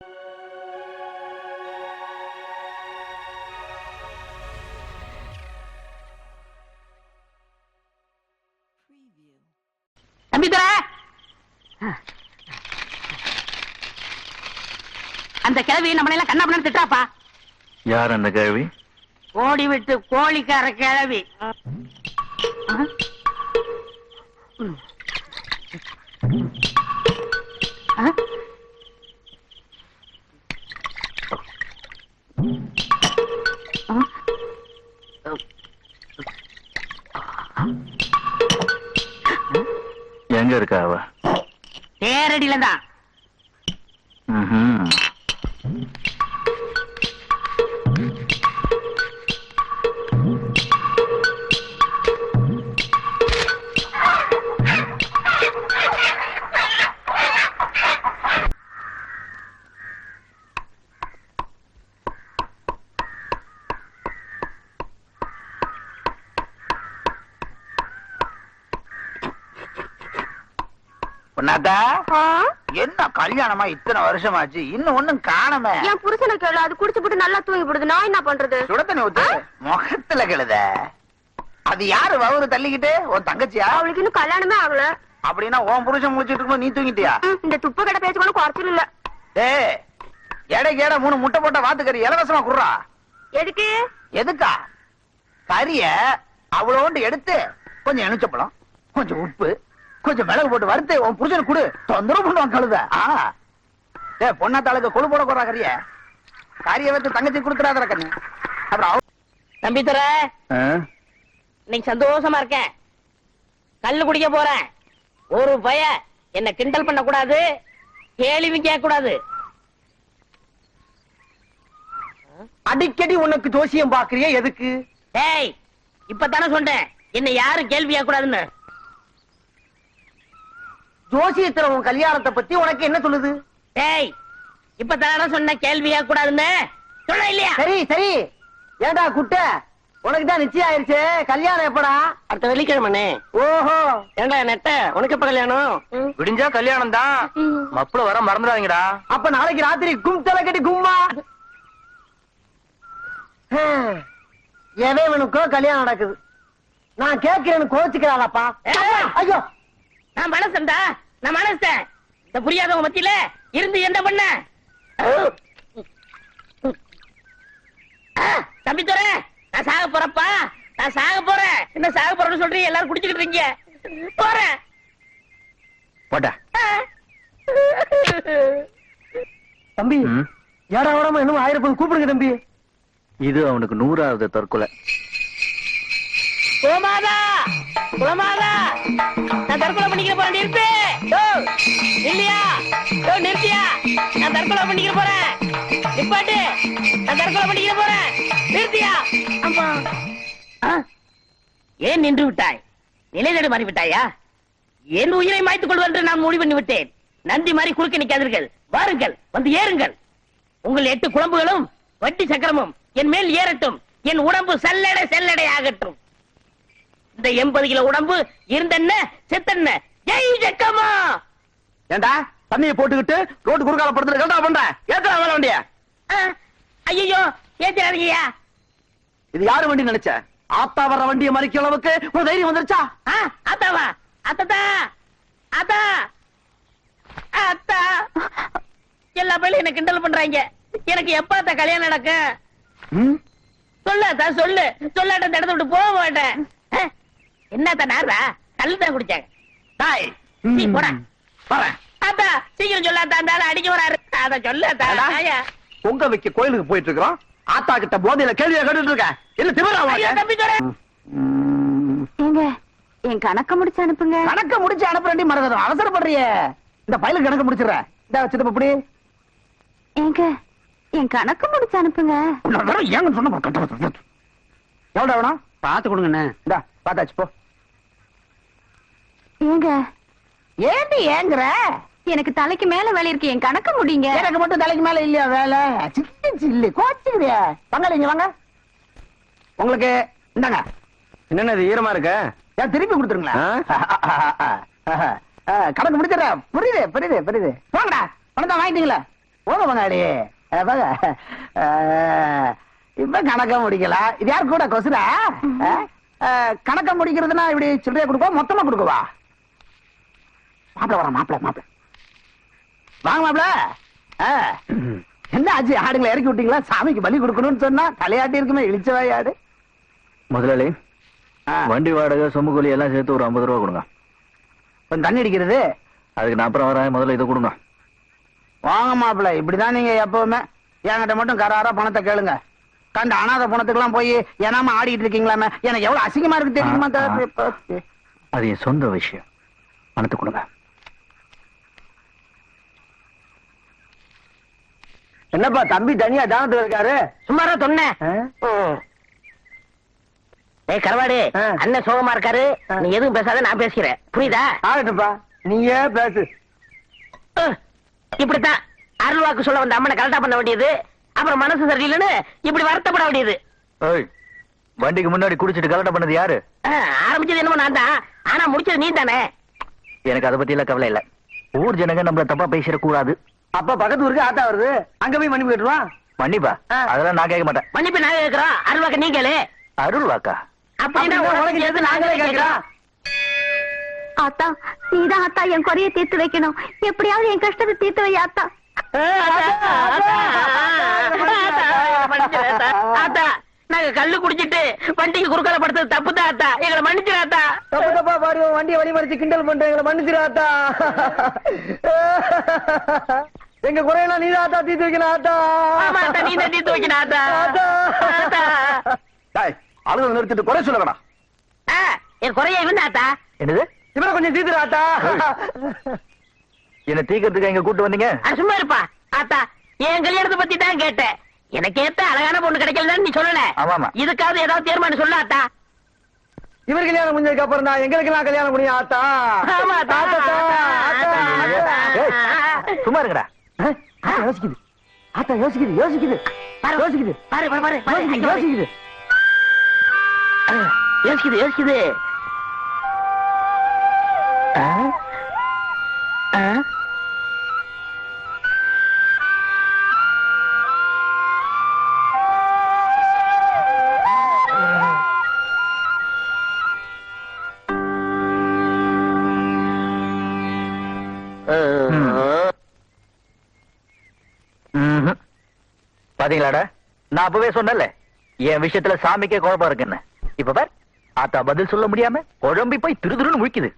அந்த கிழவி நம்மள எல்லாம் கண்ணா பண்ணு திட்டாப்பா. யார் அந்த கிழவி? ஓடி விட்டு கோழிக்கார கிழவி. எங்க இருக்கா அவ? தேரடியில தான். என்ன கல்யாணமா இத்தனை வருஷமாச்சு இன்னும் ஒண்ணும் காணமே? என் புருஷனை கேளு, அது குடிச்சு போட்டு நல்லா தூங்கி போடுது. நான் என்ன பண்றது? சுட தண்ணி ஊத்து முகத்துல கெழுத. அது யாரு வவுறு தள்ளிக்கிட்டு? உன் தங்கச்சியா? அவளுக்கு இன்னும் கல்யாணமே ஆகல. அப்படின்னா உன் புருஷன் முடிச்சிட்டு இருக்கும்போது நீ தூங்கிட்டியா? இந்த துப்ப கடை பேச்சு கூட குறைச்சல் இல்ல. எடைக்கு எடை 3 முட்டை போட்ட வாத்துக்கறி இலவசமா குடுறா. எதுக்கு? எதுக்கா? கறிய அவ்வளோண்டு எடுத்து கொஞ்சம் எலுமிச்சப்பழம், கொஞ்சம் உப்பு, கொஞ்சம் மிளகு போட்டு வறுத்து உன் புருஷன் குடு. தொந்தரவு பண்ணுவான் கழுத. பொண்ணாத்தாளுக்கு கொழு போட போறா கறிய. கறிய வச்சு தங்கச்சி கொடுத்துறாத கண்ணு. அப்புறம் தம்பி தர இன்னைக்கு சந்தோஷமா இருக்கேன். கல்லு குடிக்க போறேன். ஒரு பய என்ன கிண்டல் பண்ண கூடாது, கேள்வி கேட்க கூடாது. அடிக்கடி உனக்கு ஜோசியம் பாக்குறிய எதுக்கு? டேய், இப்பதானே சொன்னேன் என்ன யாரும் கேள்வி கேட்க கூடாதுன்னு. ஜோசியத்துல உன் கல்யாணத்தை பத்தி உனக்கு என்ன சொல்லுது? டேய், இப்பதானே சொன்ன கேள்வி கேட்க கூடாதுன்னு சொல்ல இல்லையா? சரி சரி. ஏண்டா குட்ட, உனக்கு தான் நிச்சயம் ஆயிருச்சு. கல்யாணம் எப்படா? அடுத்த வெள்ளிக்கிழமை. ஓஹோ. ஏண்டா நெட்ட, உனக்கு எப்ப கல்யாணம்? விடிஞ்சா கல்யாணம் தான். மப்புல வர மறந்துடாதீங்கடா. அப்ப நாளைக்கு ராத்திரி கும் தலை கட்டி கும்மா. எவனுக்கோ கல்யாணம் நடக்குது. நான் கேட்கிறேன்னு கோச்சுக்கிறாளப்பா. ஐயோ, நான் மனசன்டா, நான் மனசன். இந்த புரியாதவங்க மத்தியில இருந்து என்ன பண்ண? தம்பி தர, நான் சாக போறப்பா, நான் சாக போறேன். என்ன சாக போறேன்னு சொல்றீங்க? எல்லாரும் குடிச்சுக்கிட்டு இருக்கீங்க. போறேன். போட்டா தம்பி. ஏடா ஓடாம இன்னும் 1000 கூப்பிடுங்க தம்பி. இது அவனுக்கு 100வது தற்கொலை. கோமாதா, கோமாதா, நான் தற்கொலை பண்ணிக்கிற போறேன். நிறுத்து. இல்லையா? நிறுத்தியா? நான் தற்கொலை பண்ணிக்கிற போறேன். நிப்பாட்டு. நான் தற்கொலை பண்ணிக்கிற போறேன். நிறுத்தியா? அம்மா. ஏன் நின்று விட்டாய்? நிலைநடு மாறி விட்டாயா? என் உயிரை மாய்த்துக் கொள்வது என்று நான் முடிவு பண்ணி விட்டேன். நந்தி மாதிரி குறுக்க நிற்காதீர்கள். வாருங்கள், வந்து ஏறுங்கள். உங்கள் 8 குழம்புகளும் வட்டி சக்கரமும் என் மேல் ஏறட்டும். என் உடம்பு செல்லடை செல்லடை ஆகட்டும். இந்த 80 கிலோ உடம்பு இருந்தென்ன செத்தென்ன. ஜெய் ஜக்கமா. ஏண்டா தண்ணியை போட்டுக்கிட்டு ரோடு குறுக்கால படுத்துல கேட்டா பண்ற? ஏத்தா வேலை வண்டிய? ஐயோ, ஏத்திராதீங்கயா. இது யாரு வண்டி நினைச்ச? ஆத்தா வர்ற வண்டியை மறிக்க அளவுக்கு ஒரு தைரியம் வந்துருச்சா? ஆத்தாவா? அத்தா, அத்தா, அத்தா. எல்லா பேரும் என்ன கிண்டல் பண்றாங்க. எனக்கு எப்ப கல்யாணம் நடக்கும்? சொல்லாத்தா, சொல்லு. சொல்லாட்ட இந்த இடத்த விட்டு போக மாட்டேன். என்னத்தா நாரா? கல்லு தான் குடிச்சாங்க. தாய் நீ போட போறேன். அத்தா சீக்கிரம் சொல்லாத்தா, அந்த அடிக்க வராரு. அத சொல்லாத்தா. பொங்க வைக்க கோயிலுக்கு போயிட்டு இருக்கிறோம். ஆத்தா கிட்ட போதையில கேள்வியை கேட்டுட்டு இருக்க. என்ன திமிரா? தம்பி தர, ஏங்க என் கணக்க முடிச்சு அனுப்புங்க. கணக்க முடிச்சு அனுப்புறேன்டி மறந்துடும். அவசரப்படுறிய. இந்த பையலுக்கு கணக்கு முடிச்சிடற. இந்த வச்சது எப்படி? ஏங்க என் கணக்கு முடிச்சு அனுப்புங்க. ஏங்க சொன்ன எவ்வளவு வேணும்? பாத்து கொடுங்கண்ணே. இந்த பாத்தாச்சு போ. ஏங்க ஏண்டி ஏங்குற? எனக்கு தலைக்கு மேல வேலை இருக்கு. என் கணக்கு முடிங்க. எனக்கு மட்டும் தலைக்கு மேல இல்லையா வேலை? சில்லு சில்லு கோச்சுக்கிறிய. பங்காளி இங்க வாங்க. உங்களுக்கு இந்தாங்க. என்னென்ன இது ஈரமா இருக்க? ஏன் திருப்பி கொடுத்துருங்களா? கணக்கு முடிச்சிடற. புரியுது புரியுது புரியுது. போங்கடா, பணம் தான் வாங்கிட்டீங்களா? போங்க பங்காளி போங்க. இப்ப கணக்க முடிக்கலாம். இது யாரு கூட கொசுரா? கணக்க முடிக்கிறதுனா இப்படி சில்லறையா கொடுக்கவா மொத்தமா கொடுக்கவா? மாப்பிள வர மாப்பிள வாங்க மாப்பிள. என்ன ஆச்சு? ஆடுங்களை இறக்கி விட்டீங்களா? சாமிக்கு பலி கொடுக்கணும்னு சொன்னா தலையாட்டி இருக்குமே இழிச்சவாய் ஆடு. முதலாளி வண்டி வாடகை சொம்பு கூலி எல்லாம் சேர்த்து ஒரு 50 ரூபா கொடுங்க. கொஞ்சம் தண்ணி அடிக்கிறது அதுக்கு நான் அப்புறம் வரேன். முதல்ல இதை கொடுங்க. வாங்க மாப்பிள்ள. இப்படிதான் நீங்க எப்பவுமே என்கிட்ட மட்டும் கராரா பணத்தை கேளுங்க. கண்ட அனாத பணத்துக்கெல்லாம் போய் ஏனாம ஆடிட்டு இருக்கீங்களாமே. எனக்கு எவ்வளவு அசிங்கமா இருக்கு தெரியுமா? அது என் சொந்த விஷயம். பணத்தை கொடுங்க. என்னப்பா தம்பி தனியா தானத்துல இருக்காரு? சும்மாரா சொன்னேன். ஏய் கரவாடி, அண்ணன் சோகமா இருக்காரு. நீ எதுவும் பேசாத, நான் பேசுகிறேன். புரியுதா? ஆகட்டும்ப்பா, நீங்க பேசு. இப்படித்தான் அருள் வாக்கு சொல்ல வந்த அம்மனை கரெக்டா பண்ண வேண்டியது. அப்புறம் மனசு சரியில்லைன்னு இப்படி வருத்தப்பட வேண்டியது. வண்டிக்கு முன்னாடி குடிச்சிட்டு கலட்ட பண்ணது யாரு? ஆரம்பிச்சது என்னமோ நான் தான், ஆனா முடிச்சது நீ தானே. எனக்கு அதை பத்தி எல்லாம் கவலை இல்ல. ஊர் ஜனங்க நம்மள தப்பா பேசிடக்கூடாது. அப்ப பக்கத்து ஊருக்கு ஆத்தா வருது, அங்க போய் மன்னிப்பு கேட்டுருவான். மன்னிப்பா? அதெல்லாம் நான் கேட்க மாட்டேன். மன்னிப்பு நாங்க கேட்கிறோம், அருள் வாக்கு நீ கேளு. அருள் வாக்கா? அப்படின்னா உனக்கு எது நாங்களே கேட்கிறோம். ஆத்தா, நீதான் ஆத்தா என் குறைய தீர்த்து வைக்கணும். எப்படியாவது என் கஷ்டத்தை தீர்த்து வை ஆத்தா. ஆத்தா, நாங்க கல்லு குடிச்சிட்டு வண்டிக்கு குறுக்கால படுத்தது தப்பு தான் ஆத்தா. எங்களை மன்னிச்சிடாத்தா. தப்பு தப்பா பாரு, வண்டியை வழி மறிச்சு கிண்டல் பண்ற எங்களை மன்னிச்சிடாத்தா. எங்க குறையெல்லாம் நீதான் ஆத்தா தீர்த்து வைக்கணும் ஆத்தா. ஆமா ஆத்தா, நீ தான் தீர்த்து வைக்கணும் ஆத்தா. அழுக நிறுத்திட்டு குறை சொல்ல வேணாம். என் குறைய இவன் ஆத்தா. என்னது? இவரை கொஞ்சம் தீர்த்துரு ஆத்தா. என்ன தீக்கிறதுக்கு எங்க கூட்டு வந்தீங்க? சும்மா இருப்பா ஆத்தா. என் கல்யாணத்தை பத்தி தான் கேட்டேன். எனக்கு ஏத்த அழகான பொண்ணு கிடைக்கலன்னு நீ சொல்லல. ஆமாமா. இதுக்காவது ஏதாவது தீர்மானம் சொல்ல ஆத்தா. இவர் கல்யாணம் முடிஞ்சதுக்கு அப்புறம் தான் எங்களுக்கு நான் கல்யாணம் முடியும் ஆத்தா. ஆமா ஆத்தா. சும்மா இருக்கடா. யோசிக்குது ஆத்தா, யோசிக்குது யோசிக்குது யோசிக்குது பாரு பாரு பாரு யோசிக்குது யோசிக்குது யோசிக்குது. பாத்தீங்களாடா, நான் அப்பவே சொன்னல என் விஷயத்துல சாமிக்கே குழப்பம் இருக்குன்னு. இப்ப பார், ஆத்தா பதில் சொல்ல முடியாம குழம்பி போய் திருதுருன்னு முழிக்குது.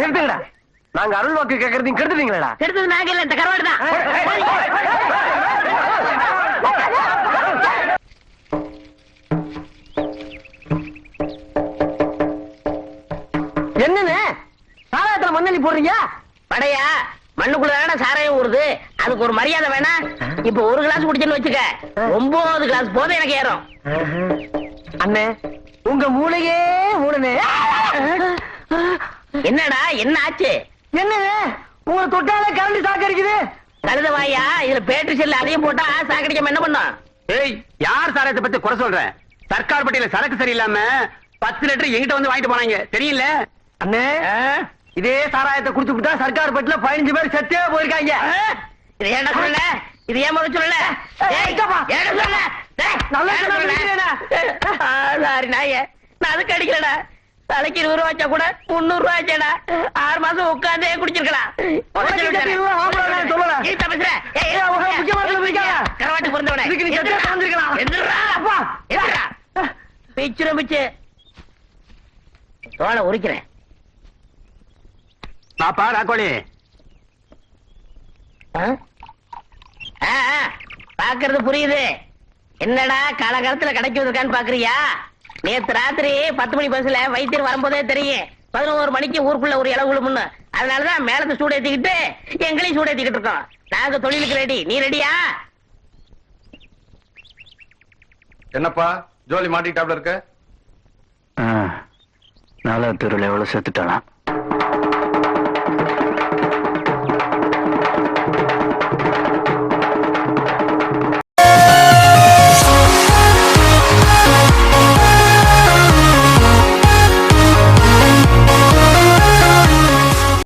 நிறுத்துங்கடா. நாங்க அருள் வாக்கு கேட்கறதையும் கெடுத்துட்டீங்களா? கெடுத்தது நாங்க இல்ல, இந்த கருவாடு தான். என்னன்னு சாராயத்துல மண்ணெண்ணி போடுறீங்க? படையா, மண்ணுக்குள்ள சாராயம் ஊறுது, அதுக்கு ஒரு மரியாதை வேணா? இப்ப ஒரு கிளாஸ் குடிச்சுன்னு வச்சுக்க, 9 கிளாஸ் போதும் எனக்கு ஏறும். அண்ணே, உங்க மூளையே மூடனே. என்னடா என்ன ஆச்சு? என்ன உங்களை தொட்டாலே கரண்ட் சாக்கு அடிக்குது. கழுத வாயா, இதுல பேட்டரி செல்லு அதையும் போட்டா சாக்கடிக்காம என்ன பண்ணும்? ஏய், யார் சாராயத்தை பத்தி குறை சொல்ற? சர்க்கார் பட்டியல சரக்கு சரியில்லாம 10 லிட்டர் எங்கிட்ட வந்து வாங்கிட்டு போனாங்க, தெரியல? அண்ணே, இதே சாராயத்தை குடிச்சு விட்டா சர்க்கார் பட்டில 15 பேர் செத்தே போயிருக்காங்க. இது ஏன்டா சொல்லல? இது ஏன் முதல்ல சொல்லல? ஏன்டா சொல்லல? நல்லா சொன்னீங்களேடா. சாரி நாயே, நான் அதுக்கு அடிக்கலடா. தலைக்கு 20 ரூபா வச்சா கூட 300 ரூபா ஆச்சேடா. 6 மாசம் உட்காந்தே குடிச்சிருக்கலாம். கரவாட்டு பிறந்தவனே, பிச்சுரும் பிச்சு தோலை உரிக்கிறேன். பாப்பா ராக்கோழி, பாக்குறது புரியுது. என்னடா காலகாலத்துல கடைக்கு வந்திருக்கான்னு பாக்குறியா? நேத்து ராத்திரி 10 மணி பஸ்ல வைத்தியர் வரும்போதே தெரியும் 11 மணிக்கு ஊருக்குள்ள ஒரு இளவு விழுமுன்னு. அதனாலதான் மேலத்தை சூடு ஏத்திக்கிட்டு எங்களையும் சூடு ஏத்திக்கிட்டு இருக்கோம். நாங்க தொழிலுக்கு ரெடி, நீ ரெடியா? என்னப்பா ஜோலி மாட்டிக்கிட்டாப்ல இருக்க? 4வது தெருவில் எவ்வளவு செத்துட்டானா?